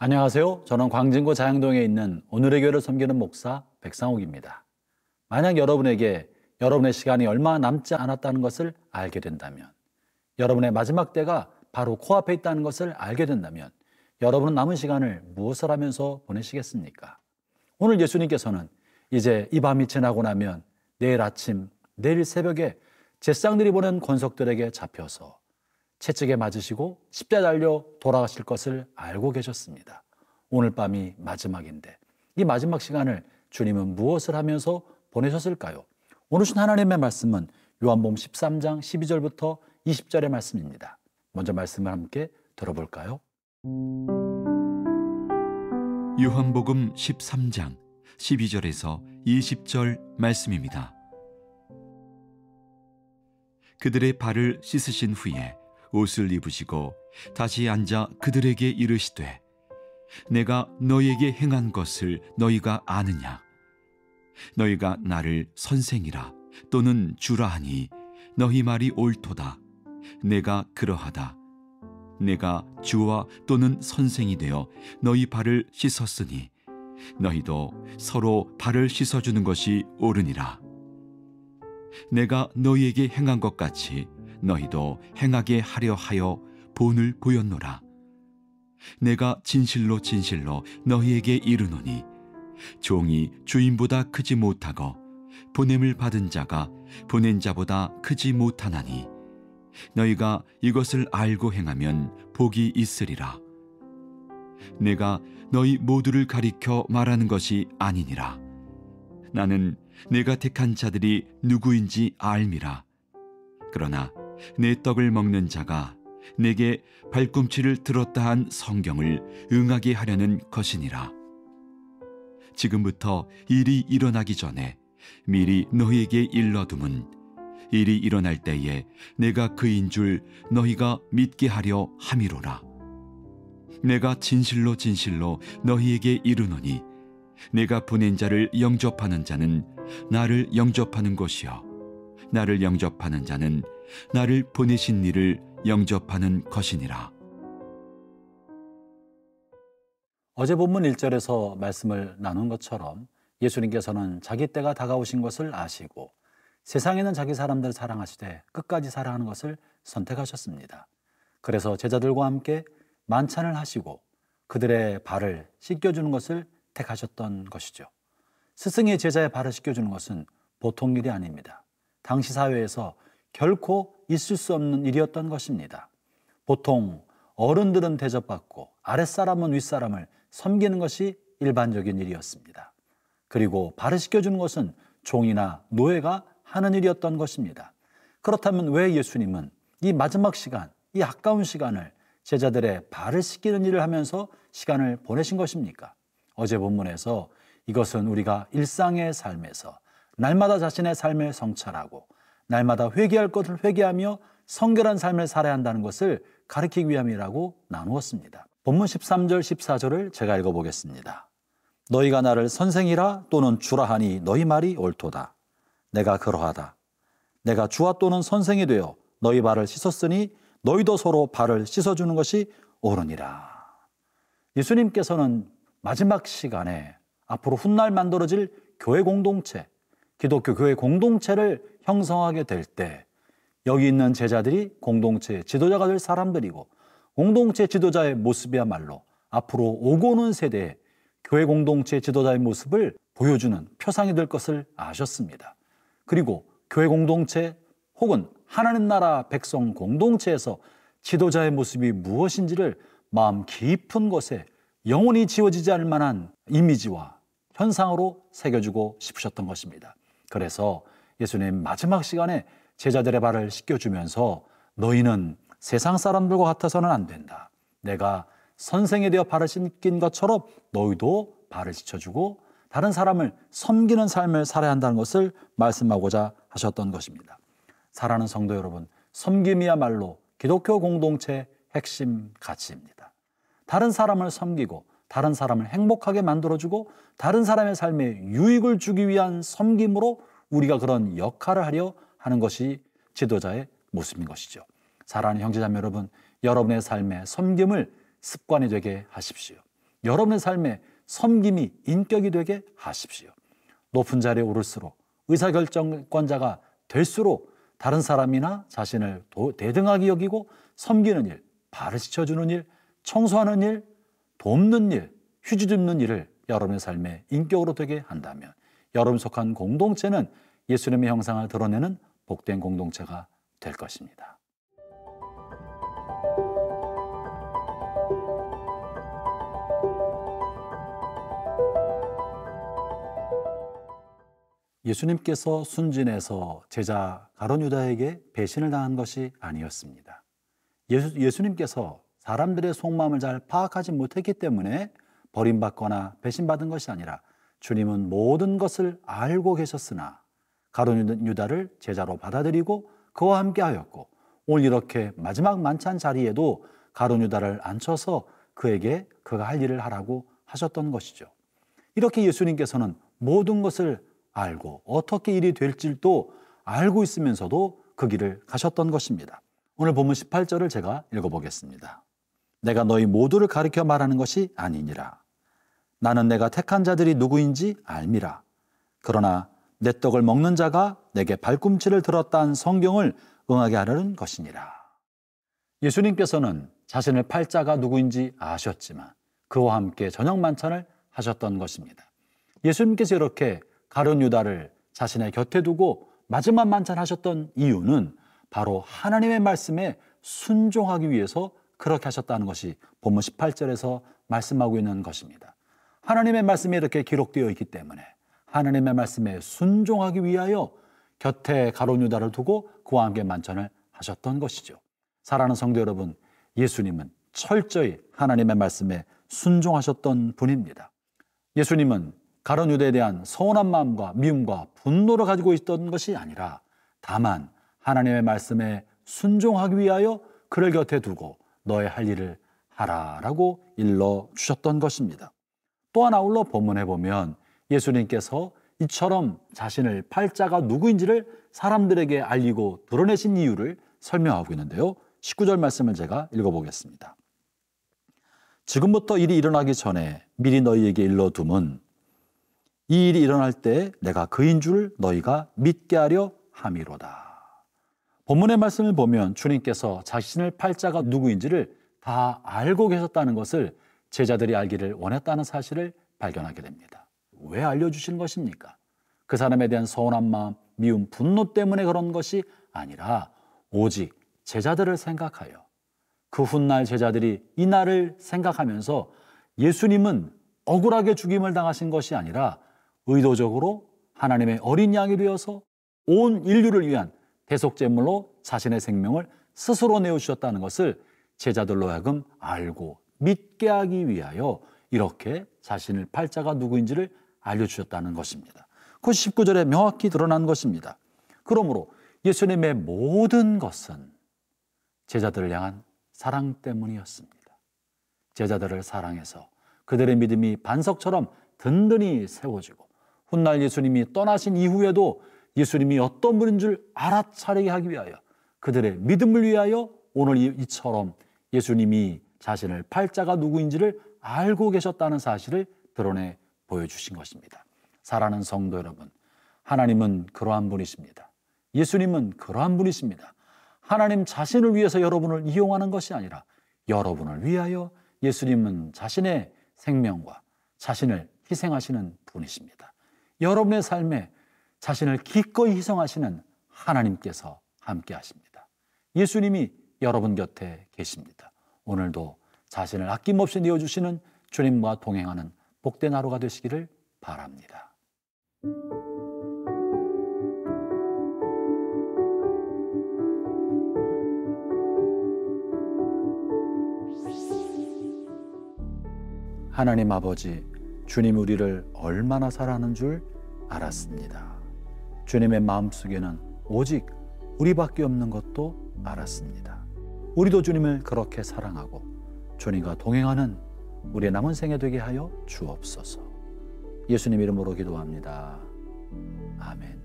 안녕하세요. 저는 광진구 자양동에 있는 오늘의 교회를 섬기는 목사 백상욱입니다. 만약 여러분에게 여러분의 시간이 얼마 남지 않았다는 것을 알게 된다면, 여러분의 마지막 때가 바로 코앞에 있다는 것을 알게 된다면, 여러분은 남은 시간을 무엇을 하면서 보내시겠습니까? 오늘 예수님께서는 이제 이 밤이 지나고 나면 내일 아침, 내일 새벽에 제사장들이 보낸 권속들에게 잡혀서 채찍에 맞으시고 십자가에 달려 돌아가실 것을 알고 계셨습니다. 오늘 밤이 마지막인데 이 마지막 시간을 주님은 무엇을 하면서 보내셨을까요? 오늘 신 하나님의 말씀은 요한복음 13장 12절부터 20절의 말씀입니다. 먼저 말씀을 함께 들어볼까요? 요한복음 13장 12절에서 20절 말씀입니다. 그들의 발을 씻으신 후에 옷을 입으시고 다시 앉아 그들에게 이르시되 내가 너희에게 행한 것을 너희가 아느냐? 너희가 나를 선생이라 또는 주라 하니 너희 말이 옳도다. 내가 그러하다. 내가 주와 또는 선생이 되어 너희 발을 씻었으니 너희도 서로 발을 씻어주는 것이 옳으니라. 내가 너희에게 행한 것 같이 너희도 행하게 하려 하여 본을 보였노라. 내가 진실로 진실로 너희에게 이르노니 종이 주인보다 크지 못하고 보냄을 받은 자가 보낸 자보다 크지 못하나니 너희가 이것을 알고 행하면 복이 있으리라. 내가 너희 모두를 가리켜 말하는 것이 아니니라. 나는 내가 택한 자들이 누구인지 알미라. 그러나 내 떡을 먹는 자가 내게 발꿈치를 들었다 한 성경을 응하게 하려는 것이니라. 지금부터 일이 일어나기 전에 미리 너희에게 일러둠은 일이 일어날 때에 내가 그인 줄 너희가 믿게 하려 함이로라. 내가 진실로 진실로 너희에게 이르노니 내가 보낸 자를 영접하는 자는 나를 영접하는 것이요 나를 영접하는 자는 나를 보내신 이를 영접하는 것이니라. 어제 본문 1절에서 말씀을 나눈 것처럼 예수님께서는 자기 때가 다가오신 것을 아시고 세상에는 자기 사람들을 사랑하시되 끝까지 사랑하는 것을 선택하셨습니다. 그래서 제자들과 함께 만찬을 하시고 그들의 발을 씻겨주는 것을 택하셨던 것이죠. 스승의 제자의 발을 씻겨주는 것은 보통 일이 아닙니다. 당시 사회에서 결코 있을 수 없는 일이었던 것입니다. 보통 어른들은 대접받고 아랫사람은 윗사람을 섬기는 것이 일반적인 일이었습니다. 그리고 발을 씻겨주는 것은 종이나 노예가 하는 일이었던 것입니다. 그렇다면 왜 예수님은 이 마지막 시간, 이 아까운 시간을 제자들의 발을 씻기는 일을 하면서 시간을 보내신 것입니까? 어제 본문에서 이것은 우리가 일상의 삶에서 날마다 자신의 삶을 성찰하고 날마다 회개할 것을 회개하며 성결한 삶을 살아야 한다는 것을 가르치기 위함이라고 나누었습니다. 본문 13절 14절을 제가 읽어보겠습니다. 너희가 나를 선생이라 또는 주라 하니 너희 말이 옳도다. 내가 그러하다. 내가 주와 또는 선생이 되어 너희 발을 씻었으니 너희도 서로 발을 씻어주는 것이 옳으니라. 예수님께서는 마지막 시간에 앞으로 훗날 만들어질 교회 공동체, 기독교 교회 공동체를 형성하게 될 때 여기 있는 제자들이 공동체의 지도자가 될 사람들이고 공동체 지도자의 모습이야말로 앞으로 오고 오는 세대에 교회 공동체 지도자의 모습을 보여주는 표상이 될 것을 아셨습니다. 그리고 교회 공동체 혹은 하나님 나라 백성 공동체에서 지도자의 모습이 무엇인지를 마음 깊은 곳에 영원히 지워지지 않을 만한 이미지와 현상으로 새겨주고 싶으셨던 것입니다. 그래서 예수님 마지막 시간에 제자들의 발을 씻겨주면서 너희는 세상 사람들과 같아서는 안 된다. 내가 선생에 되어 발을 씻긴 것처럼 너희도 발을 씻어주고 다른 사람을 섬기는 삶을 살아야 한다는 것을 말씀하고자 하셨던 것입니다. 사랑하는 성도 여러분, 섬김이야말로 기독교 공동체의 핵심 가치입니다. 다른 사람을 섬기고 다른 사람을 행복하게 만들어주고 다른 사람의 삶에 유익을 주기 위한 섬김으로 우리가 그런 역할을 하려 하는 것이 지도자의 모습인 것이죠. 사랑하는 형제자매 여러분, 여러분의 삶에 섬김을 습관이 되게 하십시오. 여러분의 삶에 섬김이 인격이 되게 하십시오. 높은 자리에 오를수록 의사결정권자가 될수록 다른 사람이나 자신을 대등하게 여기고 섬기는 일, 발을 씻어주는 일, 청소하는 일, 돕는 일, 휴지 줍는 일을 여러분의 삶의 인격으로 되게 한다면 여러분 속한 공동체는 예수님의 형상을 드러내는 복된 공동체가 될 것입니다. 예수님께서 순진해서 제자 가룟 유다에게 배신을 당한 것이 아니었습니다. 예수님께서 사람들의 속마음을 잘 파악하지 못했기 때문에 버림받거나 배신받은 것이 아니라 주님은 모든 것을 알고 계셨으나 가룟 유다를 제자로 받아들이고 그와 함께 하였고 오늘 이렇게 마지막 만찬 자리에도 가룟 유다를 앉혀서 그에게 그가 할 일을 하라고 하셨던 것이죠. 이렇게 예수님께서는 모든 것을 알고 어떻게 일이 될지도 알고 있으면서도 그 길을 가셨던 것입니다. 오늘 본문 18절을 제가 읽어보겠습니다. 내가 너희 모두를 가리켜 말하는 것이 아니니라. 나는 내가 택한 자들이 누구인지 알미라. 그러나 내 떡을 먹는 자가 내게 발꿈치를 들었다는 성경을 응하게 하려는 것이니라. 예수님께서는 자신을 팔 자가 누구인지 아셨지만 그와 함께 저녁 만찬을 하셨던 것입니다. 예수님께서 이렇게 가룟 유다를 자신의 곁에 두고 마지막 만찬하셨던 이유는 바로 하나님의 말씀에 순종하기 위해서 그렇게 하셨다는 것이 본문 18절에서 말씀하고 있는 것입니다. 하나님의 말씀이 이렇게 기록되어 있기 때문에 하나님의 말씀에 순종하기 위하여 곁에 가룟 유다를 두고 그와 함께 만찬을 하셨던 것이죠. 사랑하는 성도 여러분, 예수님은 철저히 하나님의 말씀에 순종하셨던 분입니다. 예수님은 가룟 유다에 대한 서운한 마음과 미움과 분노를 가지고 있던 것이 아니라 다만 하나님의 말씀에 순종하기 위하여 그를 곁에 두고 너의 할 일을 하라라고 일러주셨던 것입니다. 또한 아울러 본문에 보면 예수님께서 이처럼 자신을 팔 자가 누구인지를 사람들에게 알리고 드러내신 이유를 설명하고 있는데요. 19절 말씀을 제가 읽어보겠습니다. 지금부터 일이 일어나기 전에 미리 너희에게 일러둠은 이 일이 일어날 때 내가 그인 줄 너희가 믿게 하려 함이로다. 본문의 말씀을 보면 주님께서 자신을 팔 자가 누구인지를 다 알고 계셨다는 것을 제자들이 알기를 원했다는 사실을 발견하게 됩니다. 왜 알려주시는 것입니까? 그 사람에 대한 서운한 마음, 미움, 분노 때문에 그런 것이 아니라 오직 제자들을 생각하여 그 훗날 제자들이 이 날을 생각하면서 예수님은 억울하게 죽임을 당하신 것이 아니라 의도적으로 하나님의 어린 양이 되어서 온 인류를 위한 대속제물로 자신의 생명을 스스로 내어주셨다는 것을 제자들로 하여금 알고 믿게 하기 위하여 이렇게 자신을 팔 자가 누구인지를 알려주셨다는 것입니다. 그 19절에 명확히 드러난 것입니다. 그러므로 예수님의 모든 것은 제자들을 향한 사랑 때문이었습니다. 제자들을 사랑해서 그들의 믿음이 반석처럼 든든히 세워지고 훗날 예수님이 떠나신 이후에도 예수님이 어떤 분인 줄 알아차리게 하기 위하여 그들의 믿음을 위하여 오늘 이처럼 예수님이 자신을 팔 자가 누구인지를 알고 계셨다는 사실을 드러내 보여주신 것입니다. 사랑하는 성도 여러분, 하나님은 그러한 분이십니다. 예수님은 그러한 분이십니다. 하나님 자신을 위해서 여러분을 이용하는 것이 아니라 여러분을 위하여 예수님은 자신의 생명과 자신을 희생하시는 분이십니다. 여러분의 삶에 자신을 기꺼이 희생하시는 하나님께서 함께 하십니다. 예수님이 여러분 곁에 계십니다. 오늘도 자신을 아낌없이 내어주시는 주님과 동행하는 복된 하루가 되시기를 바랍니다. 하나님 아버지, 주님 우리를 얼마나 사랑하는 줄 알았습니다. 주님의 마음속에는 오직 우리밖에 없는 것도 알았습니다. 우리도 주님을 그렇게 사랑하고 주님과 동행하는 우리의 남은 생애 되게 하여 주옵소서. 예수님 이름으로 기도합니다. 아멘.